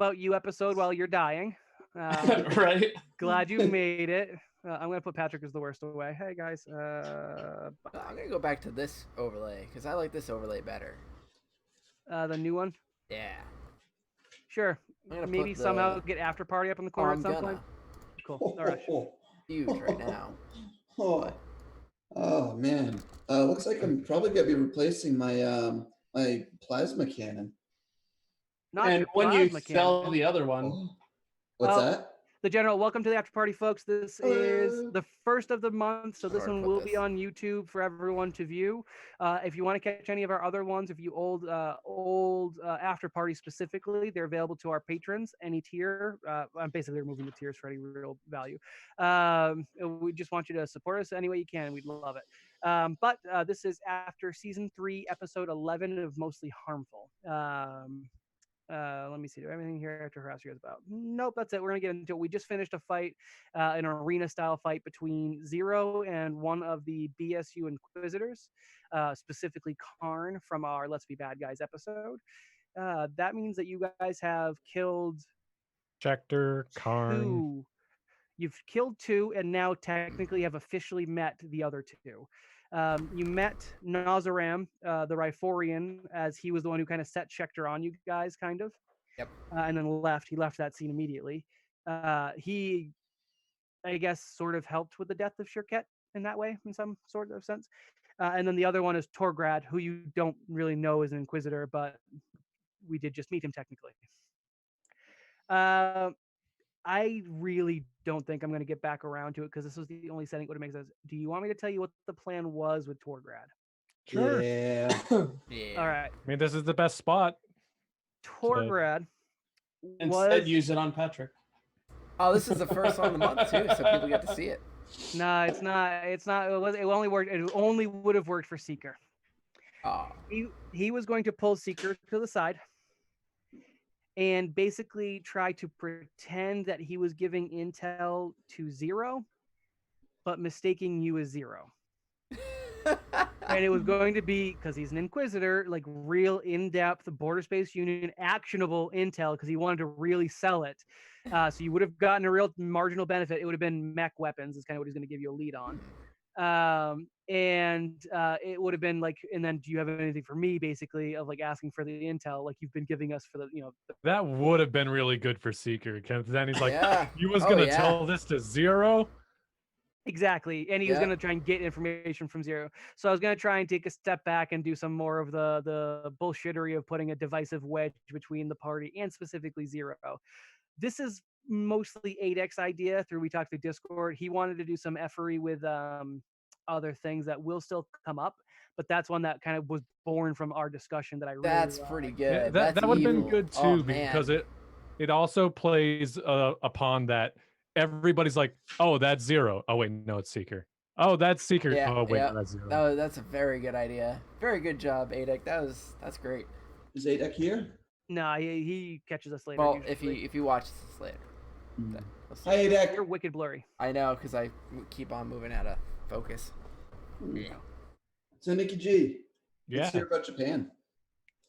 About You episode while you're dying. Right. Glad you made it. I'm gonna put Patrick as the worst away. Hey guys. I'm gonna go back to this overlay because I like this overlay better. The new one. Yeah. Sure. I'm gonna Maybe put somehow get After Party up in the corner at some point. Cool. All right. Huge right now. Oh, oh man. Looks like I'm probably gonna be replacing my my plasma cannon. Not And your when you plasma sell cannon. the other one, Oh. What's that? The General, welcome to the After Party, folks. This is the first of the month, so this one will be on YouTube for everyone to view. If you want to catch any of our other ones, if you old After Party specifically, they're available to our patrons. Any tier, I'm basically removing the tiers for any real value. We just want you to support us any way you can. We'd love it. But this is after season 3, episode 11 of Mostly Harmful. Let me see. Do I have anything here to harass you guys about? Nope, that's it. We're gonna get into it. We just finished a fight, an arena-style fight between Zero and one of the BSU Inquisitors, specifically Karn from our Let's Be Bad Guys episode. That means that you guys have killed Schecter, Karn. You've killed 2, and now technically have officially met the other 2. You met Nazaram, the Riforian, as he was the one who kind of set Schecter on you guys, kind of. Yep. And then left. He left that scene immediately. He, I guess, sort of helped with the death of Shirket in that way, in some sort of sense. And then the other one is Torgrad, who you don't really know is an Inquisitor, but we did just meet him technically. I really don't think I'm going to get back around to it because this was the only setting it would make sense. Do you want me to tell you what the plan was with Torgrad? Sure. Yeah. Yeah. All right. I mean, this is the best spot. Torgrad instead use it on Patrick. Oh, this is the first one of the month too, so people get to see it. No, it's not. It's not. It only worked. It only would have worked for Seeker. Oh. He was going to pull Seeker to the side and basically try to pretend that he was giving intel to Zero, but mistaking you as Zero. And it was going to be, because he's an Inquisitor, like real in-depth Border Space Union actionable intel, because he wanted to really sell it. So you would have gotten a real marginal benefit. It would have been mech weapons is kind of what he's going to give you a lead on. It would have been like, and then do you have anything for me, basically, of like asking for the intel like you've been giving us for the, That would have been really good for Seeker, because then he's like, Yeah. you was gonna tell this to Zero? Exactly. And he was going to try and get information from Zero. So I was going to try and take a step back and do some more of the bullshittery of putting a divisive wedge between the party and specifically Zero. This is mostly 8X idea through we talked through Discord. He wanted to do some effery with other things that will still come up, but that's one that kind of was born from our discussion that I really That's pretty good. Yeah, that would have been good too, Oh, because it also plays upon that everybody's like, oh, that's Zero. Oh wait, no, it's Seeker. Oh, that's Seeker. Yeah, oh wait, no, that's Zero. That's a very good idea. Very good job, Adek. That's great. Is Adek here? No, he catches us later. Well, usually. if you watch this later. Hi, Adek. You're wicked blurry. I know, because I keep on moving out of focus. Yeah. So Nikki G, Yeah. let's hear about Japan.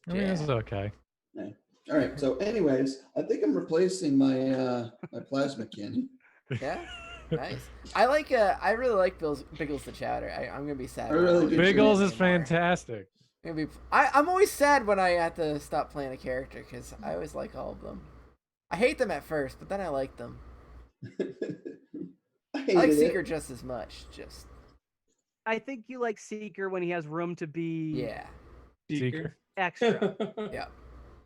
I mean, this is okay. Yeah. All right. So, anyways, I think I'm replacing my my plasma cannon. Yeah, nice. I really like Biggles the Chowder. I'm gonna be sad. I really do. Biggles is fantastic. I'm always sad when I have to stop playing a character because I always like all of them. I hate them at first, but then I like them. I like Seeker just as much. I think you like Seeker when he has room to be Seeker. extra. Yeah.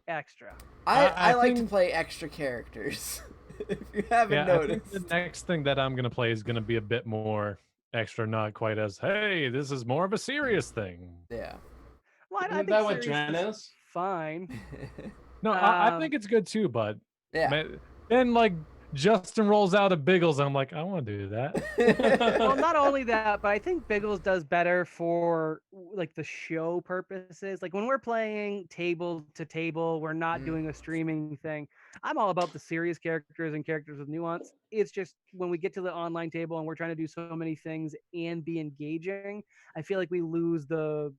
Extra. I like to play extra characters. If you haven't noticed. I think the next thing that I'm gonna play is gonna be a bit more extra, not quite as, hey, this is more of a serious thing. Yeah. Well, I Isn't think that what serious Dren is is? fine. No, I think it's good too, but yeah. Then like Justin rolls out a Biggles, and I'm like, I want to do that. Well, not only that, but I think Biggles does better for like the show purposes. Like when we're playing table to table, we're not doing a streaming thing. I'm all about the serious characters and characters with nuance. It's just when we get to the online table and we're trying to do so many things and be engaging, I feel like we lose the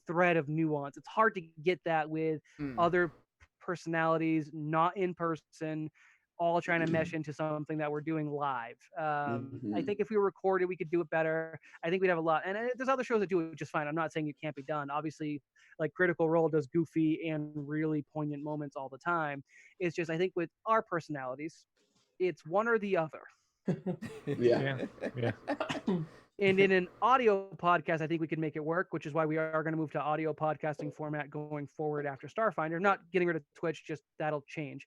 thread of nuance. It's hard to get that with other personalities, not in person, all trying to mesh into something that we're doing live. I think if we recorded, we could do it better. I think we'd have a lot. And there's other shows that do it just fine. I'm not saying it can't be done. Obviously, like Critical Role does goofy and really poignant moments all the time. It's just, I think with our personalities, it's one or the other. Yeah. And in an audio podcast, I think we can make it work, which is why we are going to move to audio podcasting format going forward after Starfinder. Not getting rid of Twitch, just that'll change.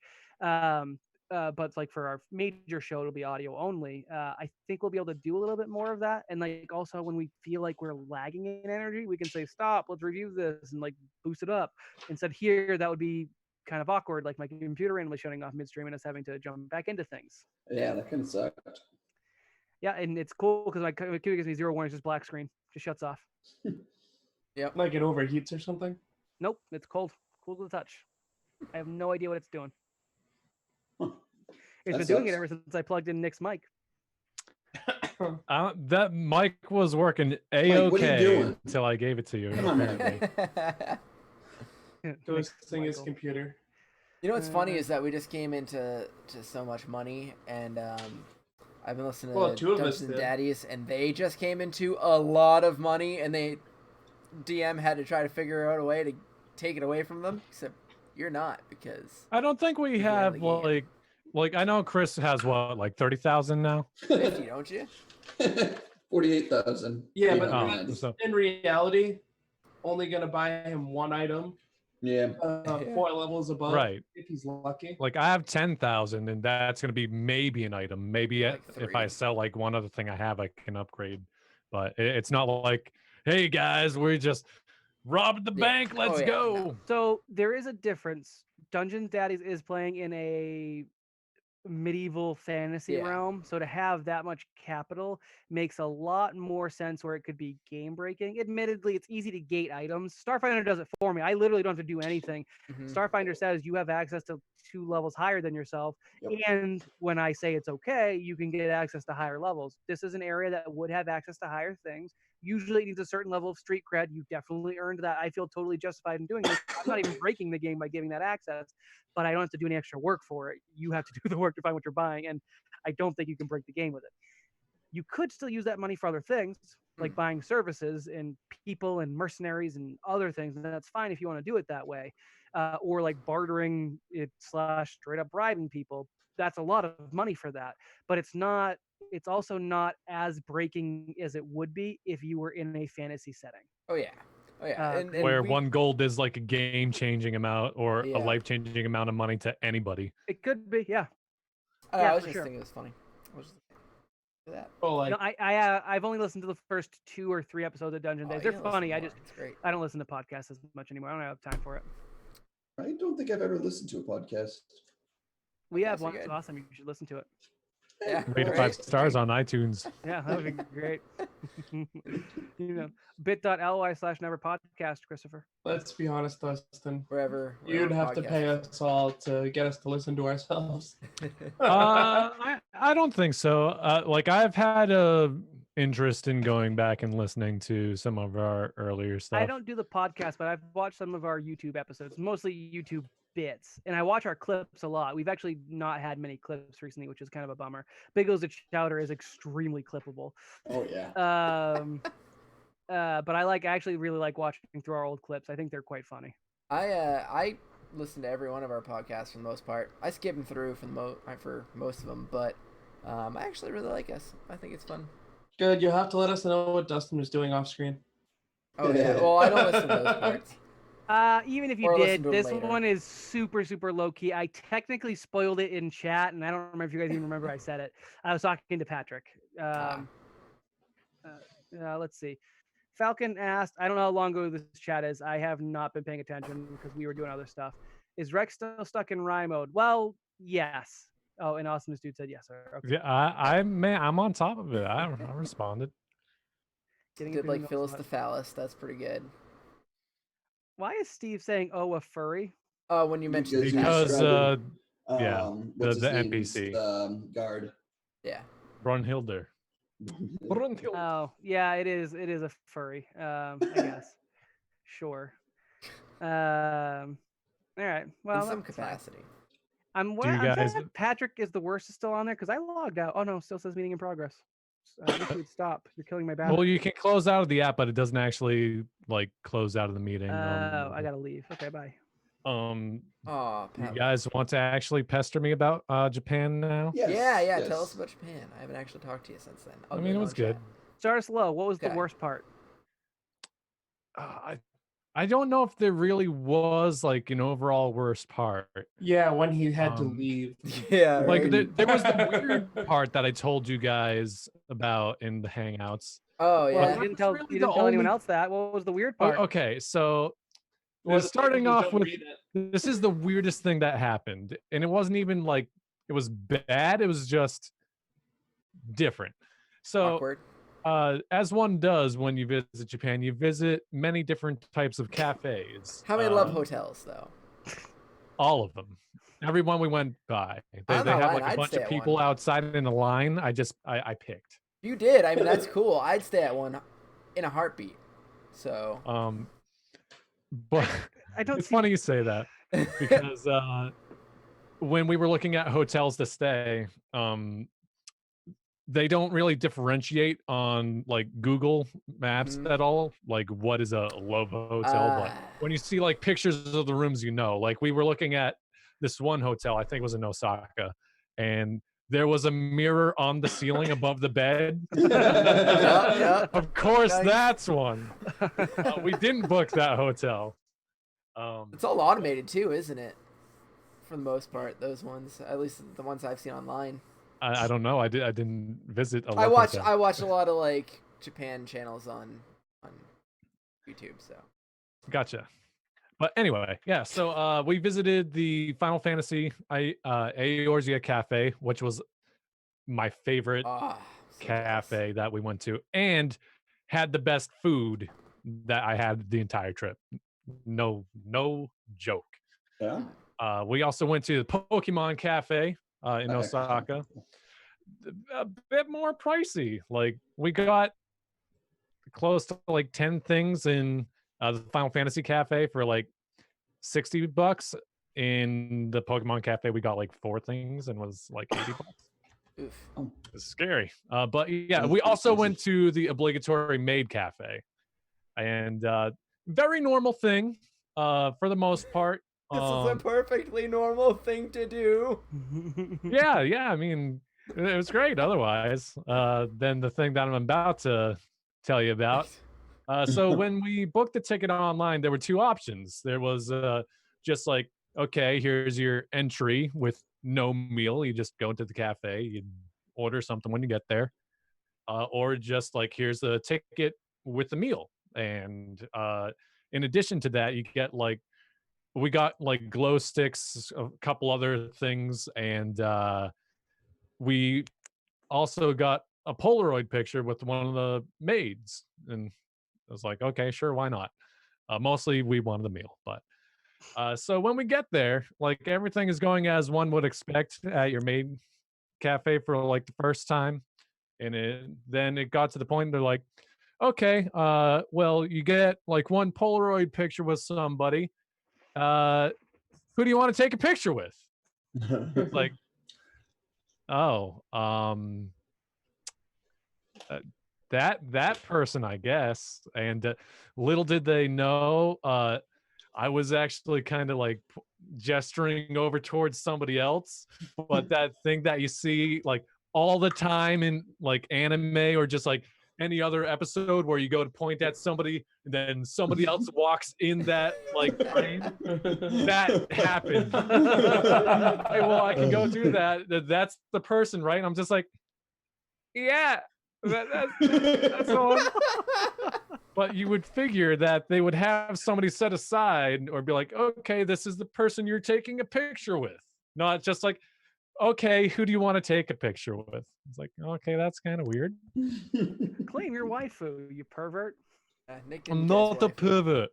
But like for our major show, it'll be audio only. I think we'll be able to do a little bit more of that. And like also when we feel like we're lagging in energy, we can say, stop, let's review this and like boost it up. Instead here, that would be kind of awkward, like my computer randomly shutting off midstream and us having to jump back into things. Yeah, that kind of sucked. Yeah, and it's cool because my computer gives me 0 warnings, just black screen, just shuts off. Yep. Like it overheats or something? Nope, it's cold to the touch. I have no idea what it's doing. Huh. It's That been doing it sucks. ever since I plugged in Nick's mic. That mic was working what are you a-okay doing? until I gave it to you. Come on, man. apparently. Ghosting his computer. You know what's funny is that we just came into so much money, and I've been listening to Two of us Dungeons and did. Daddies, and they just came into a lot of money, and DM had to try to figure out a way to take it away from them. Except you're not, because I don't think we Yeah, have the game. like I know Chris has what, like 30,000 now. 50, don't you? 48,000. Yeah, but Oh, so- in reality, only gonna buy him one item, Yeah. 4 levels above, Right. if he's lucky. Like I have 10,000, and that's gonna be maybe an item. Maybe Like if I 3. sell like one other thing I have, I can upgrade. But it's not like, hey guys, we just robbed the Yeah. bank. Let's Oh, yeah, go. no. So there is a difference. Dungeons Daddies is playing in a medieval fantasy Yeah. realm, so to have that much capital makes a lot more sense where it could be game breaking. Admittedly, it's easy to gate items. Starfinder does it for me. I literally don't have to do anything. Mhm. Starfinder says you have access to 2 levels higher than yourself, Yep. and when I say it's okay, you can get access to higher levels. This is an area that would have access to higher things. Usually it needs a certain level of street cred. You definitely earned that. I feel totally justified in doing this. I'm not even breaking the game by giving that access, but I don't have to do any extra work for it. You have to do the work to find what you're buying, and I don't think you can break the game with it. You could still use that money for other things, like buying services and people and mercenaries and other things, and that's fine if you want to do it that way. Or like bartering it / straight up bribing people. That's a lot of money for that, but it's also not as breaking as it would be if you were in a fantasy setting. Oh yeah. And Where we- 1 gold is like a game-changing amount or Yeah. a life-changing amount of money to anybody. It could be, yeah. I yeah, was for just sure. thinking it was funny. I was just that. Oh, like No, I've only listened to the first 2 or 3 episodes of Dungeon Days. Oh, They're you listen funny. more. I just It's great. I don't listen to podcasts as much anymore. I don't have time for it. I don't think I've ever listened to a podcast. We have Podcasts are one. It's good. awesome. You should listen to it. Yeah. Rate it Alright. 5 stars on iTunes. Yeah, that would be great. bit.ly/never podcast, Christopher. let's be honest, Dustin. Wherever You'd have to podcasts pay are. us all to get us to listen to ourselves. I don't think so. Like I've had a interest in going back and listening to some of our earlier stuff. I don't do the podcast, but I've watched some of our YouTube episodes, mostly YouTube bits, and I watch our clips a lot. We've actually not had many clips recently, which is kind of a bummer. Biggles the Chowder is extremely clippable. Oh yeah. But I actually really like watching through our old clips. I think they're quite funny. I listen to every one of our podcasts for the most part. I skip them through for most of them, but I actually really like us. I think it's fun. Good. You have to let us know what Dustin was doing off screen. Oh yeah. Well, I don't listen to those parts. Even if you Or did, listen to 'em this later. one is super, super low key. I technically spoiled it in chat, and I don't remember if you guys even remember I said it. I was talking to Patrick. Let's see. Falcon asked, I don't know how long ago this chat is. I have not been paying attention because we were doing other stuff. Is Rex still stuck in Rye mode? Well, yes. Oh, and Awesomeness Dude said yes, sir. Okay. Yeah, I'm on top of it. I responded. Getting Did a like feeling Phyllis also- the Phallus. That's pretty good. Why is Steve saying, oh, a furry? When you mentioned Because the he's Because master. yeah, what's the his name? He's, NPC. Guard. Yeah. Brunhilder. Brunhilder. Oh, yeah, it is. It is a furry. I guess. Sure. All right. Well, in some that's fine. capacity. I'm Do you guys- sad Patrick is the worst is still on there because I logged out. Oh no, still says meeting in progress. I wish you would stop. You're killing my battery. Well, you can close out of the app, but it doesn't actually like close out of the meeting. Oh, I gotta leave. Okay, bye. Um, Oh, you Pat. guys want to actually pester me about Japan now? Yes, Yeah. yes. Tell us about Japan. I haven't actually talked to you since then. I mean, it was good. Start us low. What was the Okay. worst part? I don't know if there really was like an overall worst part. Yeah, when he had to Um, leave. Yeah. Like Right. there was the weird part that I told you guys about in the Hangouts. Oh Well, yeah. you didn't That's tell really you the didn't tell anyone only- else that. What was the weird Oh, part? okay, so Well, starting just off don't with read it. this is the weirdest thing that happened, and it wasn't even like it was bad. It was just different. So Awkward. as one does when you visit Japan, you visit many different types of cafes. How many love hotels though? All of them. Everyone we went by. They I'm not had lying, like a I'd bunch stay of at people one. outside in a line. I picked. You did. I mean, that's cool. I'd stay at one in a heartbeat. So. But I don't it's see. funny you say that because when we were looking at hotels to stay, they don't really differentiate on like Google Maps Mhm. at all, like what is a love hotel. But when you see like pictures of the rooms, like we were looking at this one hotel, I think it was in Osaka, and there was a mirror on the ceiling above the bed. Yep. Of course, Nice. that's one. We didn't book that hotel. It's all automated too, isn't it? For the most part, those ones, at least the ones I've seen online. I don't know. I didn't visit a I love watch hotel. a lot of like Japan channels on YouTube. So. Gotcha. But anyway, yeah. So we visited the Final Fantasy Eorzea Cafe, which was my favorite Ah, so cafe that we went to, and had the best food that I had the entire trip. No joke. Yeah. We also went to the Pokemon Cafe in Osaka. A bit more pricey. Like we got close to like 10 things in the Final Fantasy Cafe for like $60. In the Pokemon Cafe, we got like 4 things and was like $80. Oof. It's scary. But yeah, That's we pretty also crazy. went to the obligatory maid cafe, and very normal thing for the most part. This is a perfectly normal thing to do. Yeah. I mean, it was great. Otherwise, than the thing that I'm about to tell you about. So when we booked the ticket online, there were 2 options. There was just like, okay, here's your entry with no meal. You just go into the cafe, you order something when you get there, or just like, here's the ticket with the meal. And in addition to that, you get like, we got like glow sticks, a couple other things, and we also got a Polaroid picture with one of the maids. And I was like, okay, sure, why not? Mostly we wanted the meal, but so when we get there, like everything is going as one would expect at your maid cafe for like the first time, and then it got to the point they're like, okay, well, you get like one Polaroid picture with somebody. Who do you want to take a picture with? It's like, oh, that person, I guess. And little did they know, I was actually kind of like gesturing over towards somebody else. But that thing that you see like all the time in like anime or just like any other episode where you go to point at somebody and then somebody else walks in that like frame, that happened. Hey, well, I can go do that. That's the person, right? And I'm just like, yeah, that's the one. But you would figure that they would have somebody set aside or be like, okay, this is the person you're taking a picture with. Not just like, okay, who do you want to take a picture with? It's like, okay, that's kind of weird. Claim your waifu, you pervert. Nick I'm didn't get his not a wife. pervert.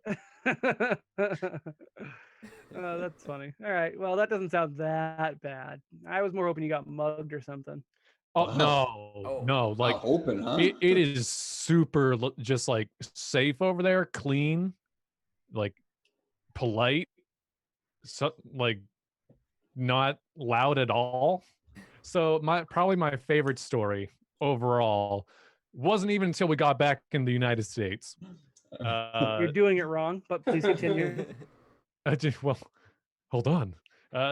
Oh, that's funny. All right. Well, that doesn't sound that bad. I was more hoping you got mugged or something. Oh, Wow. Oh. no, like open, huh? it is super just like safe over there, clean, like polite. so like not loud at all. So probably my favorite story overall wasn't even until we got back in the United States. You're doing it wrong, but please continue. Well, hold on.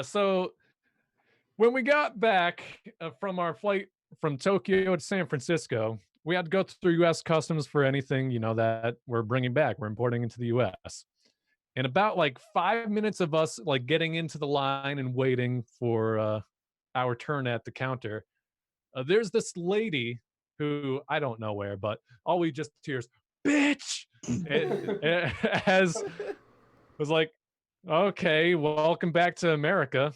So when we got back from our flight from Tokyo to San Francisco, we had to go through U.S. customs for anything, that we're bringing back, we're importing into the U.S. And about like 5 minutes of us like getting into the line and waiting for our turn at the counter, there's this lady who I don't know where, but all we just hears, bitch, as was like, okay, welcome back to America.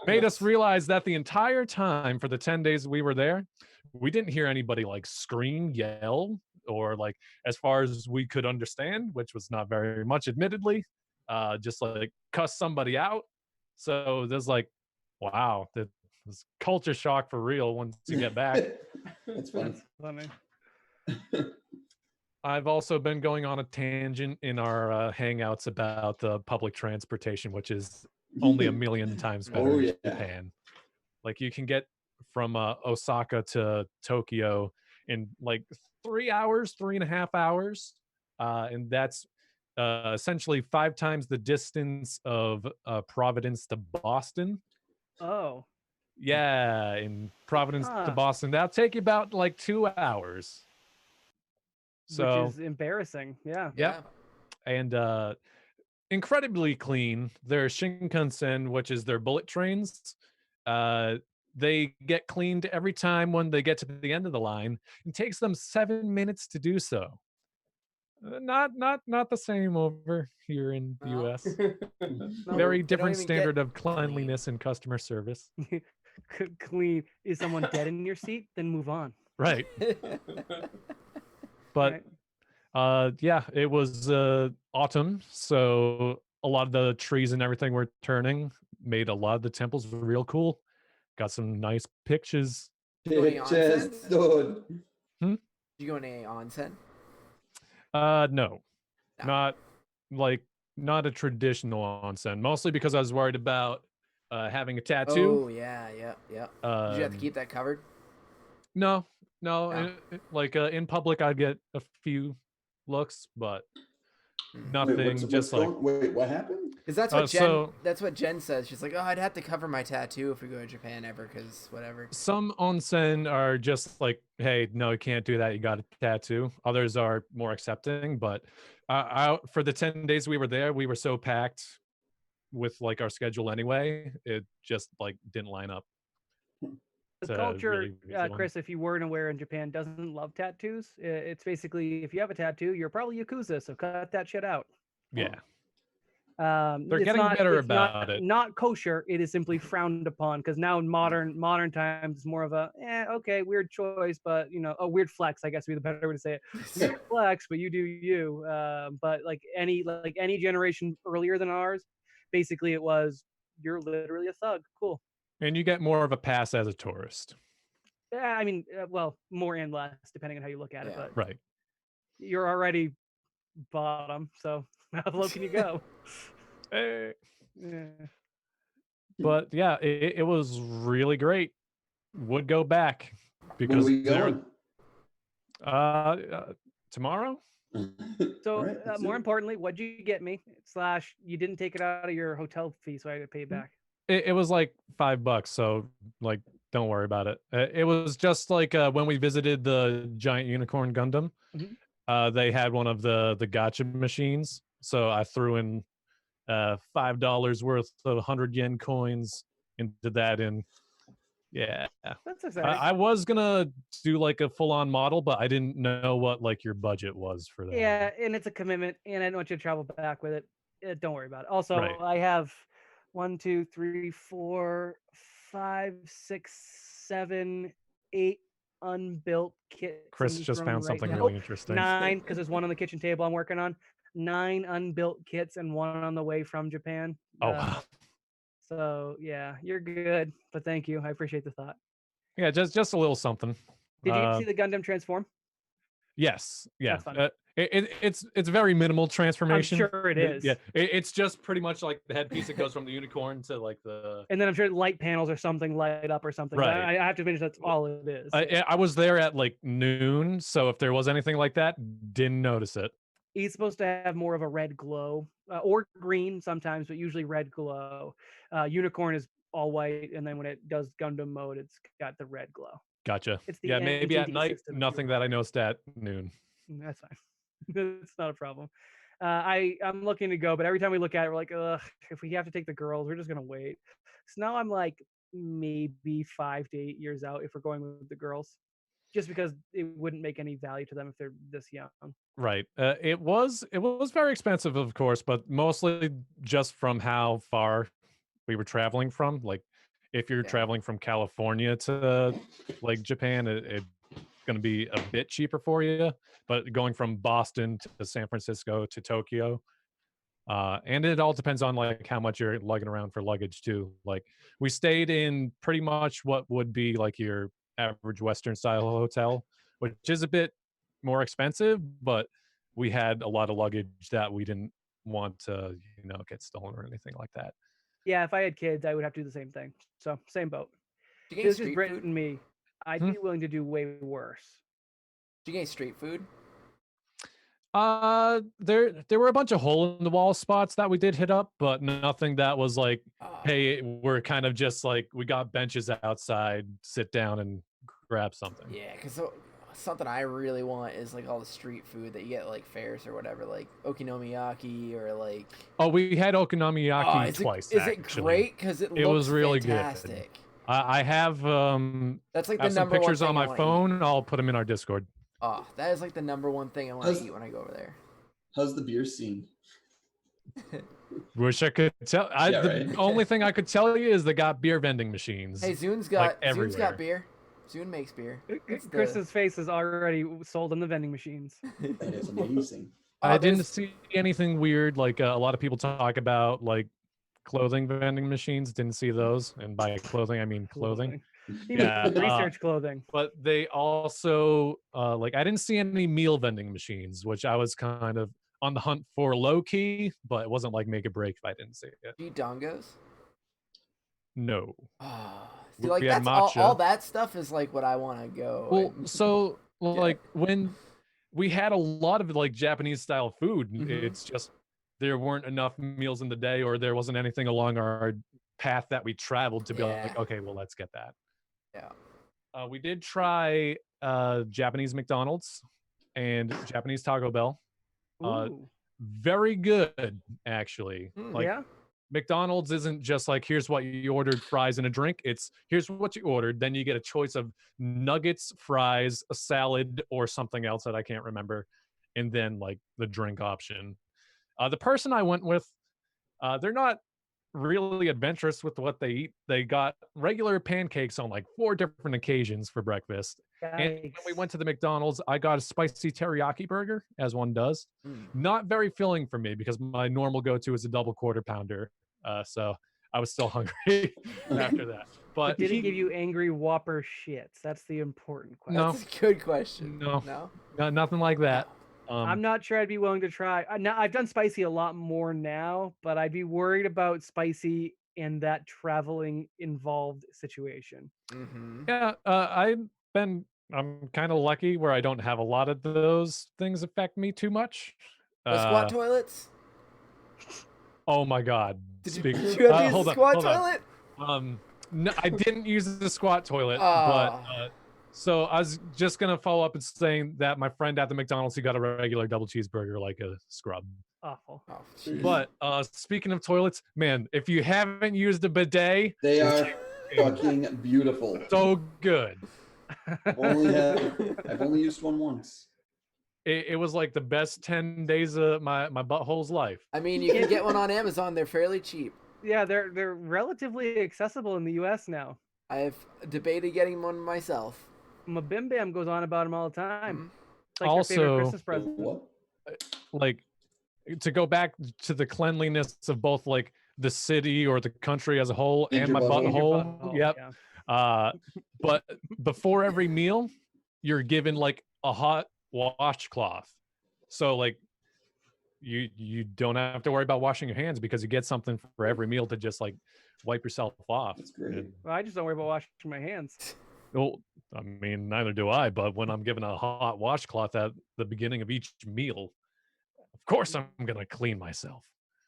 Made us realize that the entire time for the 10 days we were there, we didn't hear anybody like scream, yell, or like, as far as we could understand, which was not very much, admittedly, just like cuss somebody out. So there's like, wow, that was culture shock for real once you get back. That's funny. That's funny. I've also been going on a tangent in our hangouts about the public transportation, which is only a million times better Oh, in yeah. Japan. Like you can get from Osaka to Tokyo in like 3 hours, 3.5 hours. And that's essentially 5 times the distance of Providence to Boston. Oh. Yeah, in Providence to Huh. Boston. That'll take you about like 2 hours. So, Which is embarrassing. Yeah. yep. And incredibly clean. Their Shinkansen, which is their bullet trains, they get cleaned every time when they get to the end of the line. It takes them 7 minutes to do so. Not the same over here in the No. U.S. No, Very they don't different even standard get of cleanliness and customer service. clean. Is someone dead in your seat? Then move on. Right. But yeah, it was autumn, so a lot of the trees and everything were turning, made a lot of the temples real cool. Got some nice pictures. Go any Pictures, onsens? dude. Did you go in a onsen? No, No. not a traditional onsen, mostly because I was worried about having a tattoo. Oh yeah. Did you have to keep that covered? No. No. In public I'd get a few looks, but Mm. nothing. Wait, what happened? Because that's what so- that's what Jen says. She's like, oh, I'd have to cover my tattoo if we go to Japan ever, because whatever. Some onsen are just like, hey, no, you can't do that. You got a tattoo. Others are more accepting, but for the 10 days we were there, we were so packed with like our schedule anyway. It just like didn't line up. The to culture, really visit one. Chris, if you weren't aware, in Japan doesn't love tattoos. It's basically, if you have a tattoo, you're probably Yakuza, so cut that shit out. Yeah. They're They're getting better about it. Not kosher. It is simply frowned upon because now in modern times, it's more of a okay, weird choice, but a weird flex, I guess would be the better way to say it. Weird flex, but you do you. But like any generation earlier than ours, basically it was you're literally a thug. Cool. And you get more of a pass as a tourist. Yeah, I mean, well, more and less depending on how you look at it, but Right. you're already bottom, so how low can you go? Eh. Yeah. But yeah, it was really great. Would go back When are because we going? tomorrow. So All right, let's do more it. importantly, what'd you get me? / you didn't take it out of your hotel fee, so I had to pay it back. It was like $5, so like don't worry about it. It was just like when we visited the giant unicorn Gundam. Mhm. They had one of the gotcha machines, so I threw in $5 worth of 100 yen coins into that, and yeah, That's exciting. I was gonna do like a full-on model, but I didn't know what like your budget was for that. Yeah, and it's a commitment, and I don't want you to travel back with it. Don't worry about it. Also, Right. I have 1, 2, 3, 4, 5, 6, 7, 8 unbuilt kits. Chris in this just room found right something now. really interesting. 9, because there's one on the kitchen table I'm working on. 9 unbuilt kits and 1 on the way from Japan. Oh wow. So yeah, you're good. But thank you. I appreciate the thought. Yeah, just a little something. Did you see the Gundam transform? Yes. Yeah. That's fun. It's very minimal transformation. sure it is. Yeah, it's just pretty much like the headpiece that goes from the unicorn to like the. And then I'm sure light panels or something light up or something. But Right. I have to finish. That's all it is. I was there at like noon, so if there was anything like that, didn't notice it. He's supposed to have more of a red glow or green sometimes, but usually red glow. Unicorn is all white, and then when it does Gundam mode, it's got the red glow. Gotcha. It's the Yeah, maybe at NGD night, system, if nothing you that will. I noticed at noon. That's fine. It's not a problem. I'm looking to go, but every time we look at it, we're like, ugh, if we have to take the girls, we're just gonna wait. So now I'm like maybe 5 to 8 years out if we're going with the girls, just because it wouldn't make any value to them if they're this young. Right. It was very expensive, of course, but mostly just from how far we were traveling from. Like, if you're Yeah. traveling from California to like Japan, it's going to be a bit cheaper for you. But going from Boston to San Francisco to Tokyo, and it all depends on like how much you're lugging around for luggage too. Like, we stayed in pretty much what would be like your average Western style hotel, which is a bit more expensive, but we had a lot of luggage that we didn't want to, get stolen or anything like that. Yeah, if I had kids, I would have to do the same thing. So same boat. Did If you it get was just street Brit food? and me, I'd Hmm? be willing to do way worse. Did you get street food? There were a bunch of hole in the wall spots that we did hit up, but nothing that was like, hey, we're kind of just like, we got benches outside, sit down and grab something. Yeah, because something I really want is like all the street food that you get at, like fairs or whatever, like okonomiyaki or like. Oh, we had okonomiyaki twice. Is it actually. great? Because it looks was really fantastic. good. I have That's like have the some number one pictures thing on I my wanna phone. I'll put them in our Discord. Oh, that is like the number one thing I want to eat when I go over there. How's the beer scene? Wish I could tell. Yeah, the right. only thing I could tell you is they got beer vending machines. Hey, Zune's like, got everywhere. beer. Zune makes beer. Chris's face is already sold in the vending machines. That is amazing. I didn't see anything weird. Like a lot of people talk about like clothing vending machines. Didn't see those, and by clothing I mean clothing. Yeah, research clothing. But they also like I didn't see any meal vending machines, which I was kind of on the hunt for low key, but it wasn't like make or break if I didn't see it. Do you eat dongos? No. Oh, We see, like had that's all matcha. that stuff is like what I want to go. Well, and- so like when we had a lot of like Japanese style food, Mhm. it's just there weren't enough meals in the day, or there wasn't anything along our path that we traveled to be like, Yeah. okay, well, let's get that. Yeah. We did try Japanese McDonald's and Japanese Taco Bell. Ooh. Very good, actually. Like Yeah. McDonald's isn't just like, here's what you ordered, fries and a drink. It's here's what you ordered. Then you get a choice of nuggets, fries, a salad, or something else that I can't remember. And then like the drink option. The person I went with, they're not really adventurous with what they eat. They got regular pancakes on like 4 different occasions for breakfast. And when we went to the McDonald's, I got a spicy teriyaki burger, as one does. Not very filling for me because my normal go-to is a double quarter pounder. So I was still hungry after that. But did it give you angry Whopper shits? That's the important question. No. That's a good question. No. Nothing like that. I'm not sure I'd be willing to try. Now I've done spicy a lot more now, but I'd be worried about spicy in that traveling involved situation. Mm-hmm. Yeah, I'm kind of lucky where I don't have a lot of those things affect me too much. The squat toilets? Oh my god. Did you, Speak- did you have to use hold the on, squat hold on. toilet? No, I didn't use the squat toilet, Ah. but so I was just gonna follow up and saying that my friend at the McDonald's, he got a regular double cheeseburger like a scrub. Awful. Oh, jeez. But speaking of toilets, man, if you haven't used a bidet, They are fucking beautiful. so good. I've only used one once. It was like the best 10 days of my butthole's life. I mean, you can get one on Amazon. They're fairly cheap. Yeah, they're relatively accessible in the U.S. now. I've debated getting one myself. My Bim Bam goes on about them all the time. It's like Also- their favorite Christmas present. What? Like, to go back to the cleanliness of both like the city or the country as a whole And and your my butthole. butthole. Yep. Yeah. But before every meal, you're given like a hot washcloth. So like you don't have to worry about washing your hands because you get something for every meal to just like wipe yourself off. That's great. And, Well, I just don't worry about washing my hands. well, I mean, neither do I. But when I'm given a hot washcloth at the beginning of each meal, of course I'm gonna clean myself.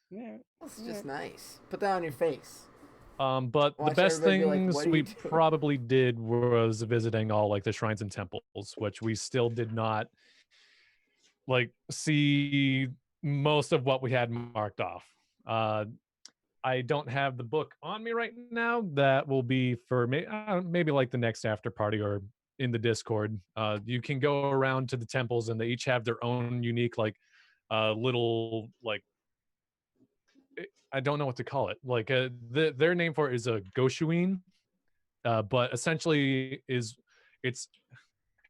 Yeah. That's just nice. Put that on your face. But the Watch best everybody be like, things "What are we you doing?" probably did was visiting all like the shrines and temples, which we still did not like see most of what we had marked off. I don't have the book on me right now. That will be for maybe like the next after party or in the Discord. You can go around to the temples and they each have their own unique like little like I don't know what to call it. Like their name for it is a goshuin, but essentially it's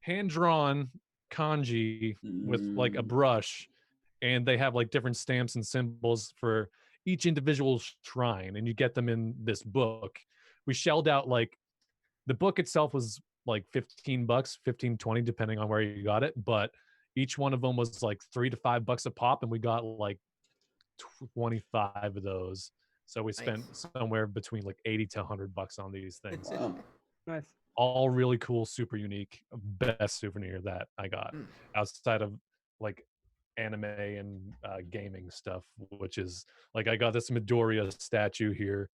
hand drawn kanji with like a brush, and they have like different stamps and symbols for each individual shrine, and you get them in this book. We shelled out like the book itself was like $15, 15, 20, depending on where you got it, but each one of them was like $3 to $5 a pop, and we got like 25 of those. So we spent somewhere between like 80 to $100 on these things. Wow. Nice. All really cool, super unique, best souvenir that I got outside of like anime and gaming stuff, which is like I got this Midoriya statue here,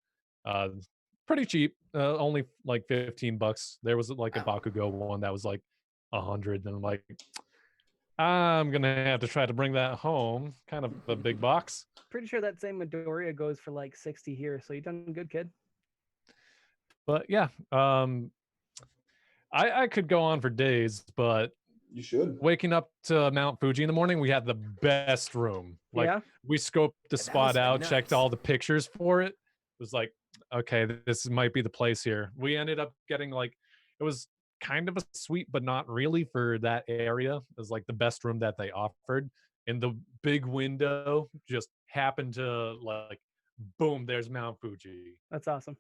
pretty cheap, only like $15. There was like a Bakugo one that was like 100, and I'm like, I'm gonna have to try to bring that home. Kind of a big box. Pretty sure that same Midoriya goes for like 60 here. So you done good, kid. But yeah, I could go on for days, but You should. waking up to Mount Fuji in the morning, we had the best room. Like Yeah. we scoped the that spot must out, be checked nice. all the pictures for it. It was like, okay, this might be the place here. We ended up getting like it was kind of a suite, but not really for that area. It was like the best room that they offered. And the big window just happened to like boom, there's Mount Fuji. That's awesome.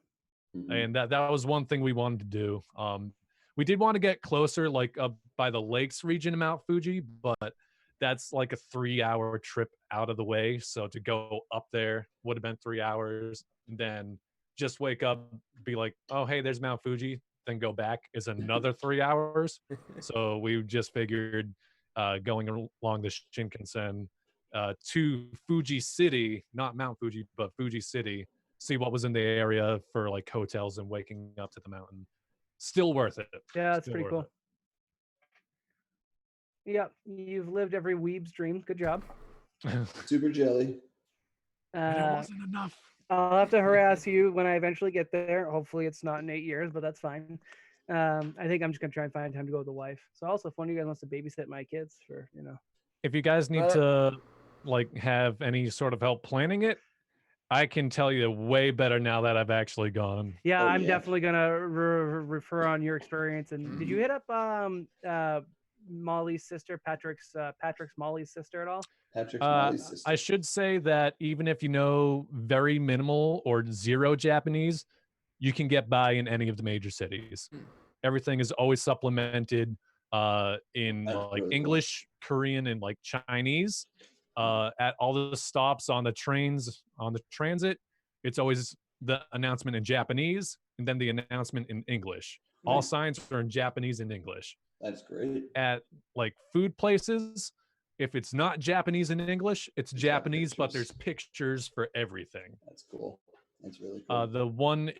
And that was one thing we wanted to do. We did want to get closer, like up by the lakes region of Mount Fuji, but that's like a 3-hour trip out of the way. So to go up there would have been 3 hours. And then just wake up, be like, oh, hey, there's Mount Fuji, then go back is another 3 hours. So we just figured going along the Shinkansen to Fuji City, not Mount Fuji, but Fuji City, see what was in the area for like hotels and waking up to the mountain. Still worth it. Yeah, that's Still pretty worth cool. Yep, you've lived every weeb's dream. Good job. it. Super jelly. But it wasn't enough. I'll have to harass you when I eventually get there. Hopefully, it's not in 8 years, but that's fine. I think I'm just gonna try and find time to go with the wife. So also, if one of you guys wants to babysit my kids for, If you guys need to like have any sort of help planning it, I can tell you way better now that I've actually gone. Yeah, Oh, I'm yeah. definitely gonna refer on your experience. And did you hit up Molly's sister, Patrick's Molly's sister at all? Patrick's Molly's sister. I should say that even if you know very minimal or zero Japanese, you can get by in any of the major cities. Everything is always supplemented in That's like really cool. English, Korean, and like Chinese. At all the stops on the trains, on the transit, it's always the announcement in Japanese and then the announcement in English. All Nice. signs are in Japanese and English. That's great. At like food places, if it's not Japanese and English, it's It's got Japanese, but pictures. there's pictures for everything. That's cool. That's really cool. The one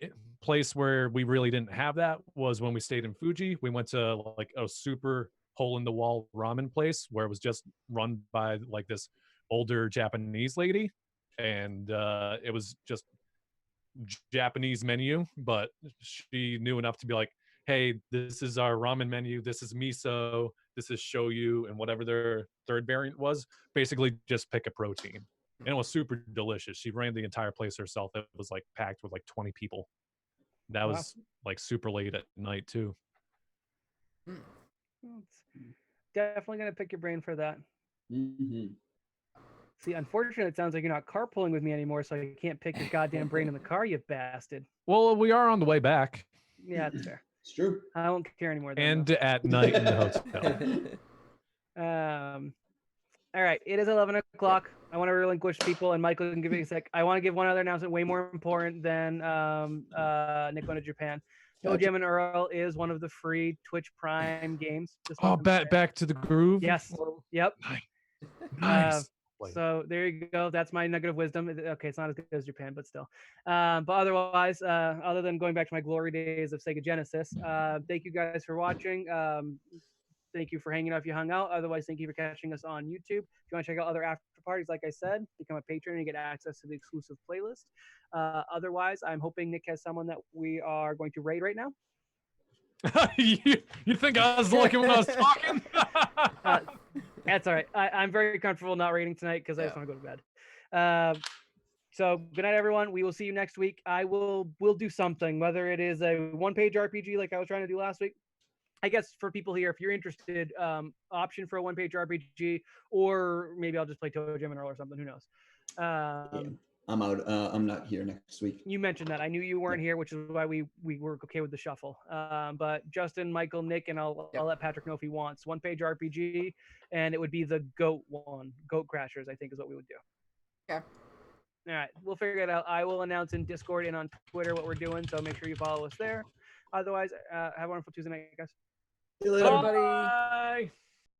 place where we really didn't have that was when we stayed in Fuji. We went to like a super hole in the wall ramen place where it was just run by like this older Japanese lady, and it was just Japanese menu, but she knew enough to be like, hey, this is our ramen menu, this is miso, this is shoyu, and whatever their third variant was, basically just pick a protein. And it was super delicious. She ran the entire place herself. It was like packed with like 20 people. That Wow. was like super late at night too. Well, it's definitely gonna pick your brain for that. Mm-hmm. See, unfortunately, it sounds like you're not carpooling with me anymore, so you can't pick your goddamn brain in the car, you bastard. Well, we are on the way back Yeah, that's fair. It's true. I won't care anymore. Then, and at night in the hotel. though. All right, it is 11 o'clock. I want to relinquish people, and Michael can give me a sec. I want to give one other announcement, way more important than Nick going to Japan. Toe Gotcha. Jam and Earl is one of the free Twitch Prime games. This Oh, month. back to the groove. Yes. Yep. Nice. So there you go. That's my nugget of wisdom. Okay, it's not as good as Japan, but still. But otherwise, other than going back to my glory days of Sega Genesis, thank you guys for watching. Thank you for hanging out if you hung out. Otherwise, thank you for catching us on YouTube. If you want to check out other after parties, like I said, become a patron and get access to the exclusive playlist. Otherwise, I'm hoping Nick has someone that we are going to raid right now. you think I was looking when I was talking? That's all right. I'm very comfortable not raiding tonight because I just want to go to bed. So good night, everyone. We will see you next week. We'll do something, whether it is a one-page RPG like I was trying to do last week. I guess for people here, if you're interested, option for a one-page RPG, or maybe I'll just play Toe Jam and Earl or something. Who knows? Yeah, I'm out. I'm not here next week. You mentioned that. I knew you weren't here, which is why we were okay with the shuffle. But Justin, Michael, Nick, and I'll let Patrick know if he wants one-page RPG, and it would be the GOAT one. GOAT Crashers, I think, is what we would do. Okay. All right, we'll figure it out. I will announce in Discord and on Twitter what we're doing, so make sure you follow us there. Otherwise, have a wonderful Tuesday night, guys. See you later. Bye, everybody. Bye.